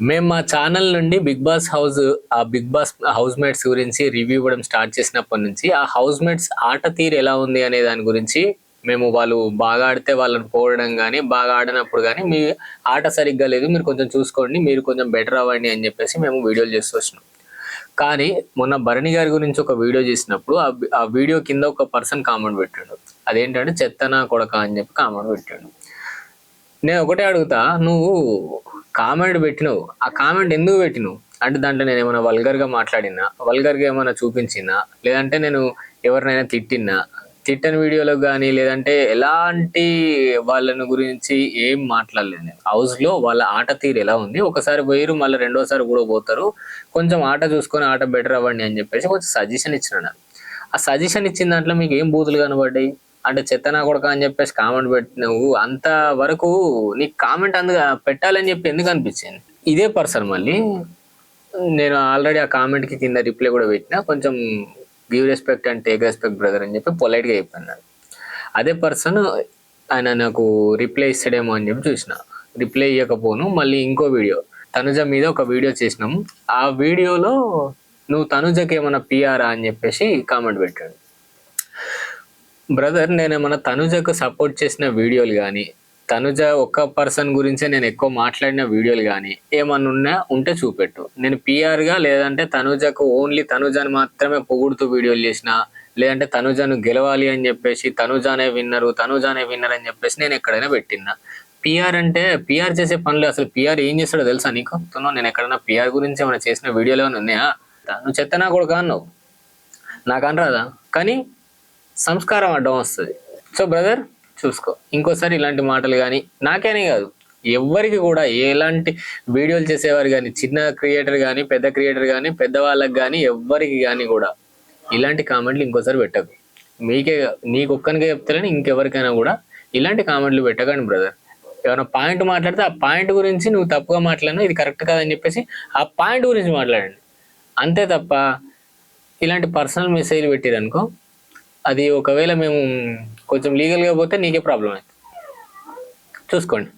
మేము మా ఛానల్ నుండి Bigg Boss house Bigg Boss housemates గురించి రివ్యూ ఇవ్వడం స్టార్ట్ చేసినప్పటి నుంచి ఆ హౌస్ మేట్స్ ఆట తీరు ఎలా ఉంది అనే దాని గురించి మేము వాళ్ళు బాగా ఆడితే వాళ్ళని పోవడం కానీ బాగా ఆడినప్పుడు కానీ మీ ఆట సరిగ్గా లేదు, మీరు కొంచెం చూసుకోండి, మీరు కొంచెం బెటర్ అవ్వండి అని చెప్పేసి మేము వీడియోలు చేస్తూ వచ్చినాం. కానీ మొన్న భరణి గారి గురించి ఒక వీడియో చేసినప్పుడు ఆ వీడియో కింద ఒక పర్సన్ కామెంట్ పెట్టాడు. అదేంటంటే చెత్తనా కొడక అని చెప్పి కామెంట్ పెట్టాడు. నేను ఒకటే అడుగుతా, నువ్వు కామెంట్ పెట్టినావు, ఆ కామెంట్ ఎందుకు పెట్టినావు అంటే దాంట్లో నేను ఏమైనా వల్గర్గా మాట్లాడినా, వల్గర్గా ఏమైనా చూపించినా, లేదంటే నేను ఎవరినైనా తిట్టని వీడియోలో కానీ లేదంటే ఎలాంటి వాళ్ళని గురించి ఏం మాట్లాడలేదు. నేను హౌస్లో వాళ్ళ ఆట తీరు ఎలా ఉంది, ఒకసారి పోయిరు మళ్ళీ రెండోసారి కూడా పోతారు, కొంచెం ఆట చూసుకొని ఆట బెటర్ అవ్వండి అని చెప్పేసి కొంచెం సజెషన్ ఇచ్చిన. ఆ సజెషన్ ఇచ్చిన దాంట్లో మీకు ఏం బూతులు కనబడ్డాయి అంటే చెత్తనా కొడక అని చెప్పేసి కామెంట్ పెట్టినవు. అంత వరకు నీకు కామెంట్ అందుగా పెట్టాలని చెప్పి ఎందుకు అనిపించింది? ఇదే పర్సన్ మళ్ళీ నేను ఆల్రెడీ ఆ కామెంట్కి కింద రిప్లై కూడా పెట్టినా, కొంచెం give respect and take respect brother అని చెప్పి పొలైట్గా చెప్పాను. అదే పర్సన్ ఆయన నాకు రిప్లై ఇస్తాడేమో అని చెప్పి చూసిన, రిప్లై ఇవ్వకపోను. మళ్ళీ ఇంకో వీడియో తనుజ మీద ఒక వీడియో చేసినాము. ఆ వీడియోలో నువ్వు తనుజకి ఏమైనా పిఆరా అని చెప్పేసి కామెంట్ పెట్టాడు. బ్రదర్, నేను ఏమైనా తనుజకు సపోర్ట్ చేసిన వీడియోలు కానీ, తనుజ ఒక్క పర్సన్ గురించే నేను ఎక్కువ మాట్లాడిన వీడియోలు కానీ ఏమన్నా ఉంటే చూపెట్టు. నేను పిఆర్గా లేదంటే తనుజకు ఓన్లీ తనుజని మాత్రమే పొగుడుతూ వీడియోలు చేసిన, లేదంటే తనుజను గెలవాలి అని చెప్పేసి తనుజానే విన్నర్ అని చెప్పేసి నేను ఎక్కడైనా పెట్టినా. పిఆర్ అంటే పిఆర్ చేసే పనులు, అసలు పిఆర్ ఏం చేస్తాడో తెలుసా నీకు? నేను ఎక్కడైనా పిఆర్ గురించి ఏమైనా చేసిన వీడియోలు ఏమైనా ఉన్నాయా? నువ్వు చెత్తనా కూడా అన్నావు, నాకు అనరాదా? కానీ సంస్కారం అడ్డం వస్తుంది. సో బ్రదర్ చూసుకో, ఇంకోసారి ఇలాంటి మాటలు కానీ నాకేనే కాదు ఎవరికి కూడా, ఎలాంటి వీడియోలు చేసేవారు కానీ, చిన్న క్రియేటర్ కానీ పెద్ద క్రియేటర్ కానీ పెద్దవాళ్ళకి కానీ ఎవ్వరికి కానీ కూడా ఇలాంటి కామెంట్లు ఇంకోసారి పెట్టకు. నీకు ఒక్కనికే చెప్తారని ఇంకెవరికైనా కూడా ఇలాంటి కామెంట్లు పెట్టకండి బ్రదర్. ఏమైనా పాయింట్ మాట్లాడితే ఆ పాయింట్ గురించి నువ్వు తప్పుగా మాట్లాడినా ఇది కరెక్ట్ కాదని చెప్పేసి ఆ పాయింట్ గురించి మాట్లాడండి, అంతే తప్ప ఇలాంటి పర్సనల్ మెసేజ్లు పెట్టిరనుకో, అది ఒకవేళ మేము కొంచెం లీగల్గా పోతే నీకే ప్రాబ్లం అవుతుంది. చూసుకోండి.